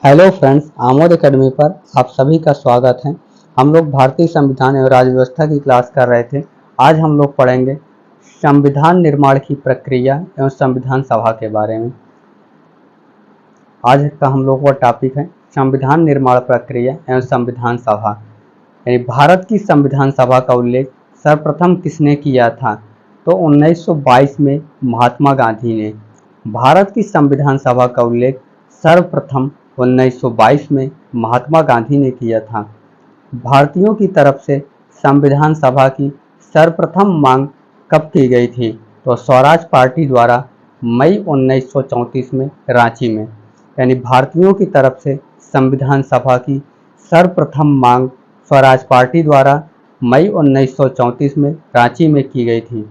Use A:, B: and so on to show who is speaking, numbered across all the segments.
A: Hello friends, Amod academy पर आप सभी का स्वागत है। हम लोग भारतीय संविधान एवं राज्य व्यवस्था की क्लास कर रहे थे। आज हम लोग पढ़ेंगे संविधान निर्माण की प्रक्रिया एवं संविधान सभा के बारे में। आज का हम लोग का टॉपिक है संविधान निर्माण प्रक्रिया एवं संविधान सभा। यानी भारत की संविधान सभा का उल्लेख सर्वप्रथम किसने किया था? तो 1922 में महात्मा गांधी ने। भारत की संविधान सभा का उल्लेख सर्वप्रथम 1922 में महात्मा गांधी ने किया था। भारतीयों की तरफ से संविधान सभा की सर्वप्रथम मांग कब की गई थी? तो स्वराज पार्टी द्वारा मई 1934 में रांची में। यानी भारतीयों की तरफ से संविधान सभा की सर्वप्रथम मांग स्वराज पार्टी द्वारा मई 1934 में रांची में की गई थी।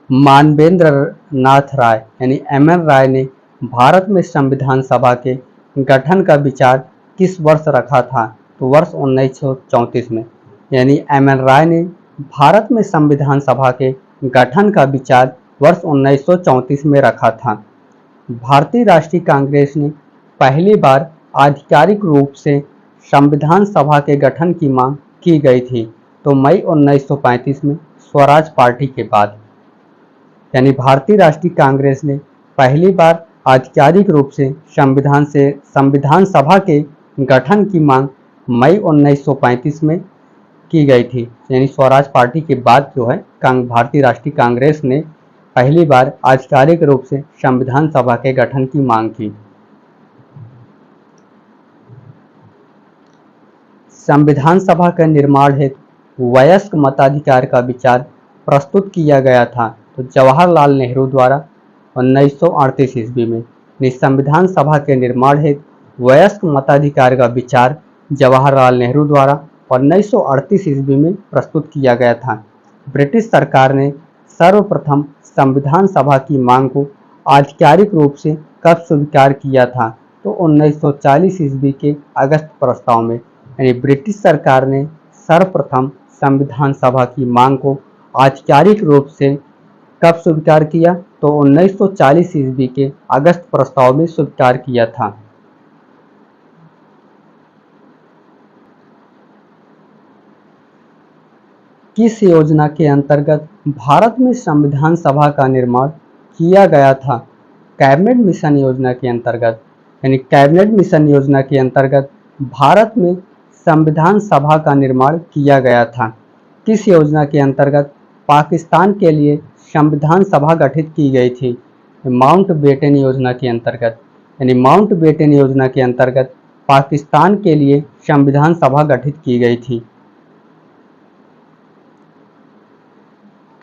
A: मानवेंद्र नाथ राय यानी MN राय ने भारत में संविधान सभा के गठन का विचार किस वर्ष रखा था? तो वर्ष 1934 में। यानी MN राय ने भारत में संविधान सभा के गठन का विचार वर्ष 1934 में रखा था। भारतीय राष्ट्रीय कांग्रेस ने पहली बार आधिकारिक रूप से संविधान सभा के गठन की मांग की गई थी तो मई 1935 में स्वराज पार्टी के बाद। यानी भारतीय राष्ट्रीय कांग्रेस ने पहली बार आधिकारिक रूप से संविधान सभा के गठन की मांग मई 1935 में की गई थी। यानी स्वराज पार्टी के बाद जो है भारतीय राष्ट्रीय कांग्रेस ने पहली बार आधिकारिक रूप से संविधान सभा के गठन की मांग की। संविधान सभा के निर्माण हेतु वयस्क मताधिकार का विचार प्रस्तुत किया गया था तो जवाहरलाल नेहरू द्वारा 1938 ईस्वी में। संविधान सभा के निर्माण हेतु वयस्क मताधिकार का विचार जवाहरलाल नेहरू द्वारा 1938 ईस्वी में प्रस्तुत किया गया था। ब्रिटिश सरकार ने सर्वप्रथम संविधान सभा की मांग को आधिकारिक रूप से कब स्वीकार किया था? तो 1940 ईस्वी के अगस्त प्रस्ताव में। यानी ब्रिटिश सरकार ने सर्वप्रथम संविधान सभा की मांग को आधिकारिक रूप से कब स्वीकार किया? तो 1940 ईस्वी के अगस्त प्रस्ताव में स्वीकार किया था। किस योजना के अंतर्गत भारत में संविधान सभा का निर्माण किया गया था? कैबिनेट मिशन योजना के अंतर्गत। यानी कैबिनेट मिशन योजना के अंतर्गत भारत में संविधान सभा का निर्माण किया गया था। किस योजना के अंतर्गत पाकिस्तान के लिए संविधान सभा गठित की गई थी? माउंटबेटन योजना के अंतर्गत। यानी माउंटबेटन योजना के अंतर्गत पाकिस्तान के लिए संविधान सभा गठित की गई थी।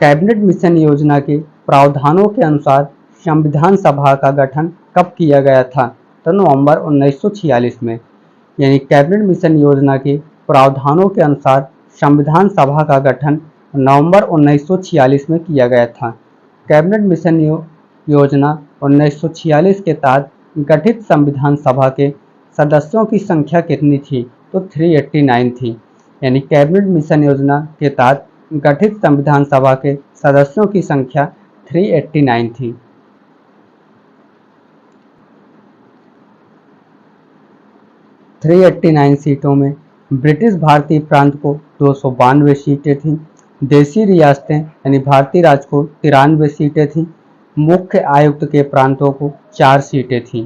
A: कैबिनेट मिशन योजना के प्रावधानों के अनुसार संविधान सभा का गठन कब किया गया था? तो नवंबर 1946 में। यानी कैबिनेट मिशन योजना के प्रावधानों के अनुसार संविधान सभा का गठन नवंबर 1946 में किया गया था। कैबिनेट मिशन योजना 1946 के तहत गठित संविधान सभा के सदस्यों की संख्या कितनी थी? तो 389 थी। यानी कैबिनेट मिशन योजना के तहत गठित संविधान सभा के सदस्यों की संख्या 389 थी। सीटों में ब्रिटिश भारतीय प्रांत को 292 सीटें थीं। देशी रियासतें यानी भारतीय राज को 93 सीटें थीं। मुख्य आयुक्त के प्रांतों को 4 सीटें थीं।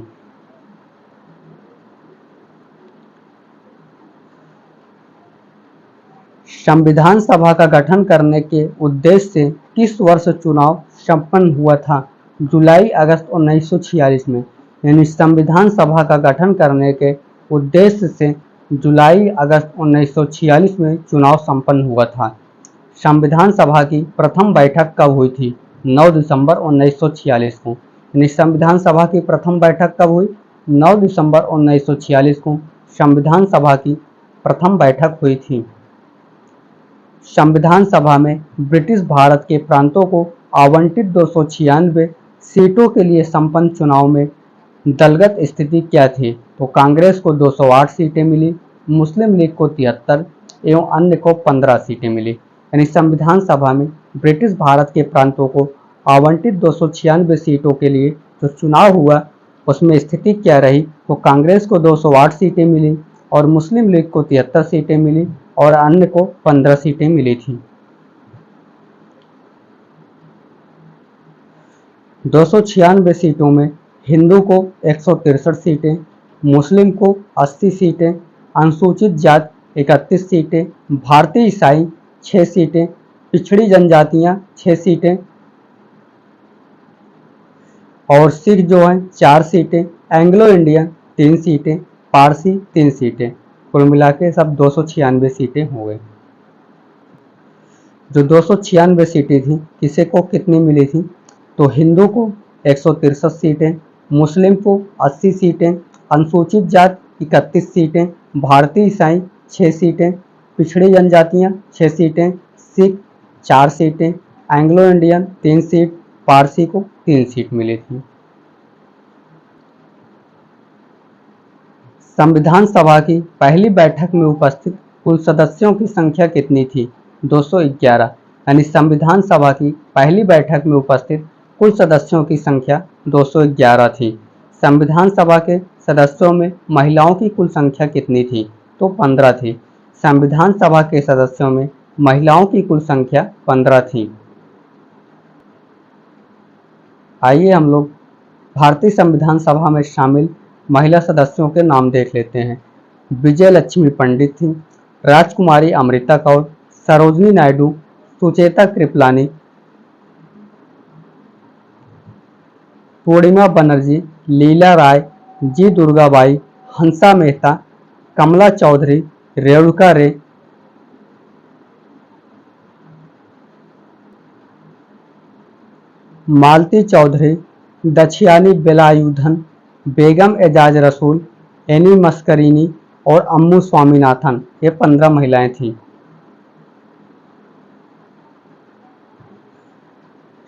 A: संविधान सभा का गठन करने के उद्देश्य से किस वर्ष चुनाव संपन्न हुआ था? जुलाई अगस्त 1946 में। यानी संविधान सभा का गठन करने के उद्देश्य से जुलाई अगस्त 1946 में चुनाव संपन्न हुआ था। संविधान सभा की प्रथम बैठक कब हुई थी? 9 दिसंबर 1946 को। यानी संविधान सभा की प्रथम बैठक कब हुई? 9 दिसंबर 1946 को संविधान सभा की प्रथम बैठक हुई थी। संविधान सभा में ब्रिटिश भारत के प्रांतों को आवंटित 296 सीटों के लिए संपन्न चुनाव में दलगत स्थिति क्या थी? तो कांग्रेस को 208 सीटें मिली, मुस्लिम लीग को 73 एवं अन्य को 15 सीटें मिली। यानी संविधान सभा में ब्रिटिश भारत के प्रांतों को आवंटित 296 सीटों के लिए जो चुनाव हुआ उसमें स्थिति क्या रही, तो कांग्रेस को 208 सीटें मिली और मुस्लिम लीग को 73 सीटें मिली और अन्य को 15 सीटें मिली थी। 296 सीटों में हिंदू को 163 सीटें, मुस्लिम को 80 सीटें, अनुसूचित जाति 31 सीटें, भारतीय ईसाई 6 सीटें, पिछड़ी जनजातियां 6 सीटें और सिख जो है 4 सीटें, एंग्लो इंडियन 3 सीटें, पारसी 3 सीटें, कुल मिला के सब 296 सीटें हो गई। जो 296 सीटें थी किसे को कितनी मिली थी, तो हिंदू को 163 सीटें, मुस्लिम को 80 सीटें, अनुसूचित जाति 31 सीटें, भारतीय ईसाई 6 सीटें, पिछड़ी जनजातियां 6 सीटें, सिख 4 सीटें, एंग्लो इंडियन 3 सीट, पारसी को 3 सीट मिली थी। संविधान सभा की पहली बैठक में उपस्थित कुल सदस्यों की संख्या कितनी थी, 211। यानी संविधान सभा की पहली बैठक में उपस्थित कुल सदस्यों की संख्या 211 थी। संविधान सभा के सदस्यों में महिलाओं की कुल संख्या कितनी थी, तो 15 थी। संविधान सभा के सदस्यों में महिलाओं की कुल संख्या 15 थी। आइए हम लोग भारतीय संविधान सभा में शामिल महिला सदस्यों के नाम देख लेते हैं। विजय लक्ष्मी पंडित थी, राजकुमारी अमृता कौर, सरोजनी नायडू, सुचेता कृपलानी, पूर्णिमा बनर्जी, लीला राय, जी दुर्गाबाई, हंसा मेहता, कमला चौधरी, रेणुका रे, मालती चौधरी, दक्षियानी बेलायुधन, बेगम एजाज रसूल, एनी मस्करीनी और अम्मू स्वामीनाथन, ये 15 महिलाएं थीं।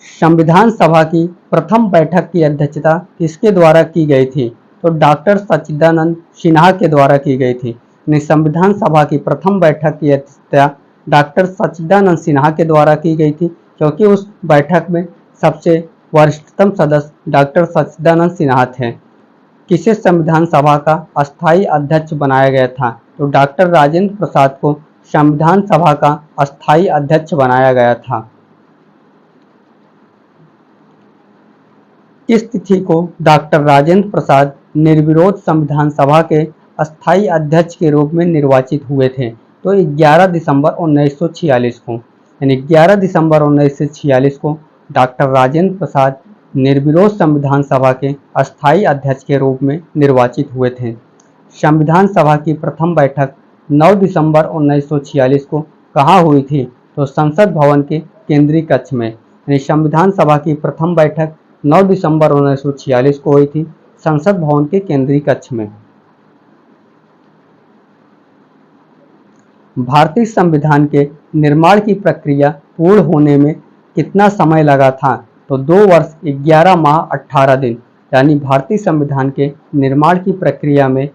A: संविधान सभा की प्रथम बैठक की अध्यक्षता किसके द्वारा की गई थी, तो डॉक्टर सच्चिदानंद सिन्हा के द्वारा की गई थी। संविधान सभा की प्रथम बैठक की अध्यक्षता डॉक्टर सच्चिदानंद सिन्हा के द्वारा की गई थी, क्योंकि उस बैठक में सबसे वरिष्ठतम सदस्य डॉक्टर सच्चिदानंद सिन्हा थे। किसे संविधान सभा का अस्थायी अध्यक्ष बनाया गया था, तो डॉक्टर राजेंद्र प्रसाद को संविधान सभा का अस्थायी अध्यक्ष बनाया गया था। किस तिथि को डॉक्टर राजेंद्र प्रसाद निर्विरोध संविधान सभा के अस्थायी अध्यक्ष के रूप में निर्वाचित हुए थे, तो 11 दिसंबर 1946 को। यानी 11 दिसंबर 1946 को डॉक्टर राजेंद्र प्रसाद निर्विरोध संविधान सभा के अस्थायी अध्यक्ष के रूप में निर्वाचित हुए थे। संविधान सभा की प्रथम बैठक 9 दिसंबर 1946 को कहाँ हुई थी, तो संसद भवन के केंद्रीय कक्ष में। यानी संविधान सभा की प्रथम बैठक 9 दिसंबर 1946 को हुई थी संसद भवन के केंद्रीय कक्ष में। भारतीय संविधान के निर्माण की प्रक्रिया पूर्ण होने में कितना समय लगा था, तो 2 वर्ष 11 माह 18 दिन। यानी भारतीय संविधान के निर्माण की प्रक्रिया में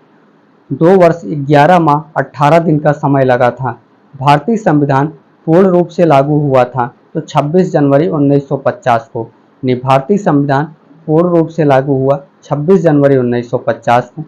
A: 2 वर्ष 11 माह 18 दिन का समय लगा था। भारतीय संविधान पूर्ण रूप से लागू हुआ था तो 26 जनवरी 1950 को। भारतीय संविधान पूर्ण रूप से लागू हुआ 26 जनवरी 1950 को।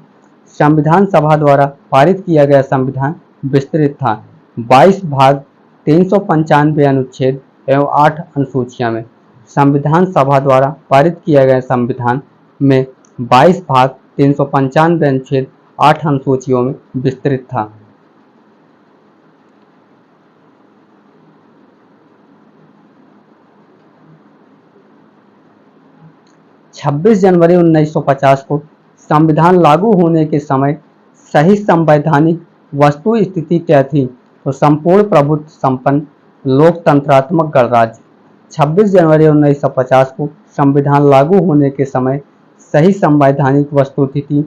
A: संविधान सभा द्वारा पारित किया गया संविधान विस्तृत था, 22 भाग, 395 अनुच्छेद एवं 8 अनुसूचियां में। संविधान सभा द्वारा पारित किया गया संविधान में 22 भाग, 395 अनुच्छेद, 8 अनुसूचियों में विस्तृत था। छब्बीस जनवरी 1950 को संविधान लागू होने के समय सही संवैधानिक वस्तु स्थिति क्या थी, तो संपूर्ण प्रभुत्व संपन्न लोकतंत्रात्मक गणराज्य। 26 जनवरी 1950 को संविधान लागू होने के समय सही संवैधानिक वस्तु स्थिति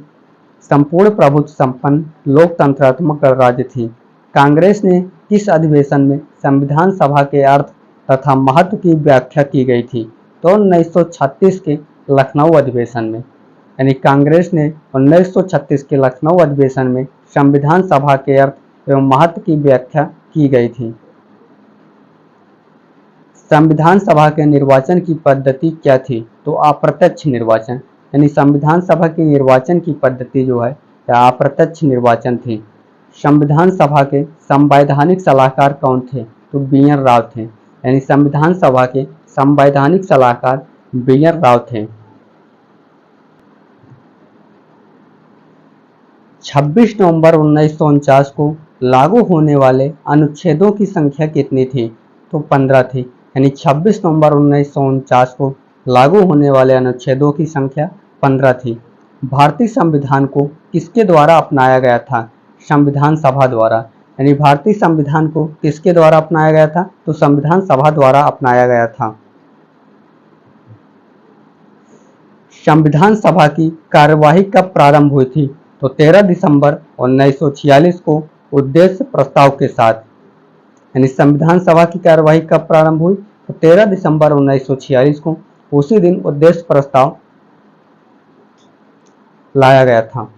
A: संपूर्ण प्रभुत्व संपन्न लोकतंत्रात्मक गणराज्य थी। कांग्रेस ने किस अधिवेशन में संविधान सभा के अर्थ तथा महत्व की व्याख्या की गई थी, तो 1936 के लखनऊ अधिवेशन में। यानी कांग्रेस ने 1936 के लखनऊ अधिवेशन में संविधान सभा के अर्थ एवं महत्व की व्याख्या की गई थी। संविधान सभा के निर्वाचन की पद्धति क्या थी, तो अप्रत्यक्ष निर्वाचन। यानी संविधान सभा की निर्वाचन की पद्धति जो है या अप्रत्यक्ष निर्वाचन थी। संविधान सभा के संवैधानिक सलाहकार कौन थे? तो बी.एन. राव थे। यानी संविधान सभा के संवैधानिक सलाहकार बी.एन. राव थे। 26 नवंबर 1949 को लागू होने वाले अनुच्छेदों की संख्या कितनी थी? तो 15 थी। यानी 26 नवंबर 1949 को लागू होने वाले अनुच्छेदों की संख्या 15 थी। भारतीय संविधान को किसके द्वारा अपनाया गया था? संविधान सभा द्वारा। यानी भारतीय संविधान को किसके द्वारा अपनाया गया था? तो संविधान सभा द्वारा अपनाया गया था। संविधान सभा की कार्यवाही कब प्रारंभ हुई थी? तो 13 दिसंबर 1946 को उद्देश्य प्रस्ताव के साथ। यानी संविधान सभा की कार्यवाही कब प्रारंभ हुई? तो 13 दिसंबर 1946 को, उसी दिन उद्देश्य प्रस्ताव लाया गया था।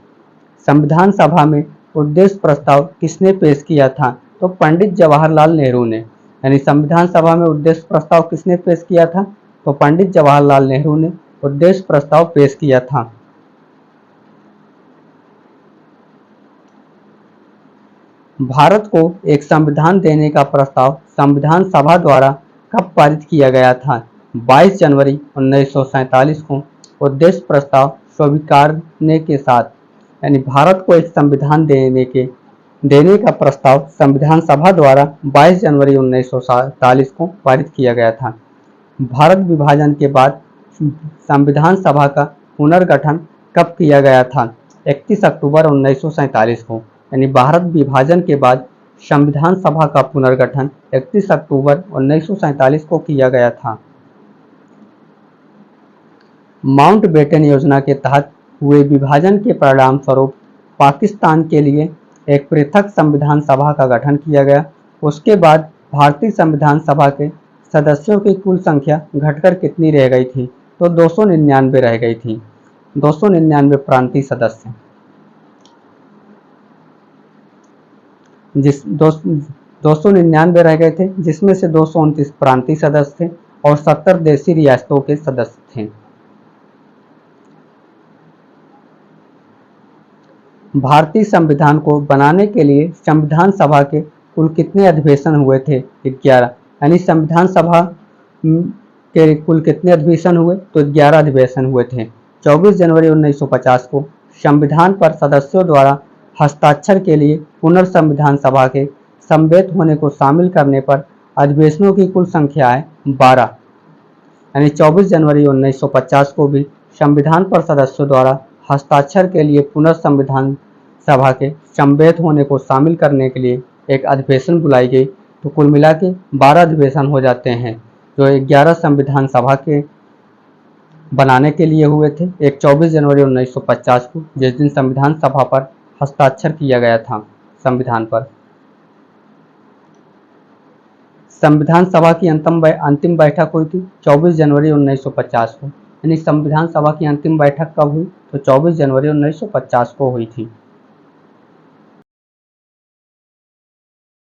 A: संविधान सभा में उद्देश्य प्रस्ताव किसने पेश किया था? तो पंडित जवाहरलाल नेहरू ने। यानी संविधान सभा में उद्देश्य प्रस्ताव किसने पेश किया था? तो पंडित जवाहरलाल नेहरू ने उद्देश्य प्रस्ताव पेश किया था। भारत को एक संविधान देने का प्रस्ताव संविधान सभा द्वारा कब पारित किया गया था? 22 जनवरी 1947 को उद्देश्य प्रस्ताव स्वीकारने के साथ। यानी भारत को एक संविधान देने का प्रस्ताव संविधान सभा द्वारा 22 जनवरी 1947 को पारित किया गया था। भारत विभाजन के बाद संविधान सभा का पुनर्गठन कब किया गया था? 31 अक्टूबर 1947 को। यानी भारत विभाजन के बाद संविधान सभा का पुनर्गठन 31 अक्टूबर 1947 को किया गया था। माउंटबेटन योजना के तहत हुए विभाजन के परिणाम स्वरूप पाकिस्तान के लिए एक पृथक संविधान सभा का गठन किया गया। उसके बाद भारतीय संविधान सभा के सदस्यों की कुल संख्या घटकर कितनी रह गई थी? तो 299 रह गई थी। 299 प्रांतीय सदस्य, 299 रह गए थे, जिसमें से 229 प्रांतीय सदस्य थे और 70 देशी रियासतों के सदस्य थे। भारतीय संविधान को बनाने के लिए संविधान सभा के कुल कितने अधिवेशन हुए थे? 11। यानी संविधान सभा के कुल कितने अधिवेशन हुए? तो 11 अधिवेशन हुए थे। 24 जनवरी 1950 को संविधान पर सदस्यों द्वारा हस्ताक्षर के लिए पुनर्संविधान सभा के समवेत होने को शामिल करने पर अधिवेशनों की कुल संख्या है 12। यानी 24 जनवरी 1950 को भी संविधान पर सदस्यों द्वारा हस्ताक्षर के लिए पुनर्संविधान सभा के समवेत होने को शामिल करने के लिए एक अधिवेशन बुलाई गई। तो कुल मिला के 12 अधिवेशन हो जाते हैं, जो 11 संविधान सभा के बनाने के लिए हुए थे। एक 24 जनवरी 1950 को, जिस दिन संविधान सभा पर हस्ताक्षर किया गया था संविधान पर। संविधान सभा की अंतिम बैठक हुई थी 24 जनवरी 1950 को। यानी संविधान सभा की अंतिम बैठक कब हुई? तो 24 जनवरी 1950 को हुई थी।